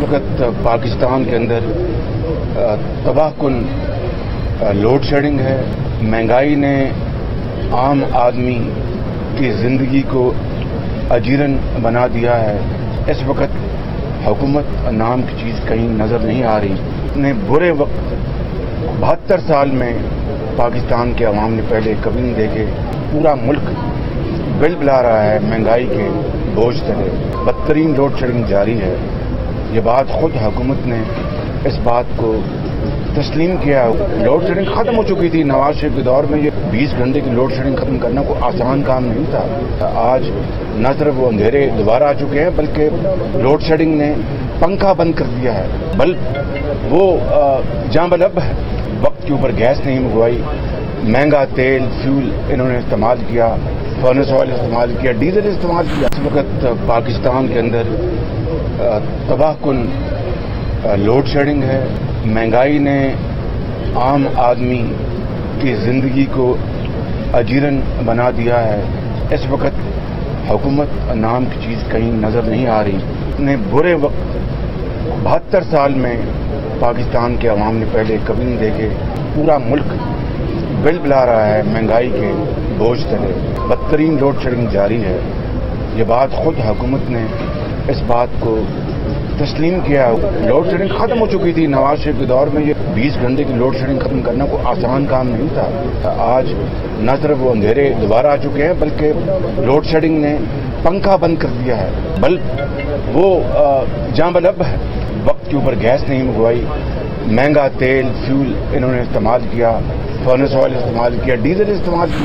وقت پاکستان کے اندر تباہ کن لوڈ شیڈنگ ہے. مہنگائی نے عام آدمی کی زندگی کو اجیرن بنا دیا ہے. اس وقت حکومت نام کی چیز کہیں نظر نہیں آ رہی. اتنے برے وقت 72 سال میں پاکستان کے عوام نے پہلے کبھی نہیں دیکھے. پورا ملک بل بلا رہا ہے مہنگائی کے بوجھ تلے. بدترین لوڈ شیڈنگ جاری ہے. یہ بات خود حکومت نے اس بات کو تسلیم کیا. لوڈ شیڈنگ ختم ہو چکی تھی نواز شریف کے دور میں. یہ 20 گھنٹے کی لوڈ شیڈنگ ختم کرنا کوئی آسان کام نہیں تھا. آج نہ صرف وہ اندھیرے دوبارہ آ چکے ہیں بلکہ لوڈ شیڈنگ نے پنکھا بند کر دیا ہے. بلب وہ جاں بلب ہے. وقت کے اوپر گیس نہیں منگوائی. مہنگا تیل فیول انہوں نے استعمال کیا. فرنس آئل استعمال کیا. ڈیزل استعمال کیا. اس وقت پاکستان کے اندر تباہ کن لوڈ شیڈنگ ہے. مہنگائی نے عام آدمی کی زندگی کو اجیرن بنا دیا ہے. اس وقت حکومت نام کی چیز کہیں نظر نہیں آ رہی. اتنے برے وقت 72 سال میں پاکستان کے عوام نے پہلے کبھی نہیں دیکھے. پورا ملک بل بلا رہا ہے مہنگائی کے بوجھ تلے. بدترین لوڈ شیڈنگ جاری ہے. یہ بات خود حکومت نے اس بات کو تسلیم کیا. لوڈ شیڈنگ ختم ہو چکی تھی نواز شریف کے دور میں. یہ 20 گھنٹے کی لوڈ شیڈنگ ختم کرنا کوئی آسان کام نہیں تھا. آج نہ صرف وہ اندھیرے دوبارہ آ چکے ہیں بلکہ لوڈ شیڈنگ نے پنکھا بند کر دیا ہے. بلب وہ جاں بلب ہے. وقت کے اوپر گیس نہیں منگوائی. مہنگا تیل فیول انہوں نے استعمال کیا. فرنس آئل استعمال کیا. ڈیزل استعمال کیا.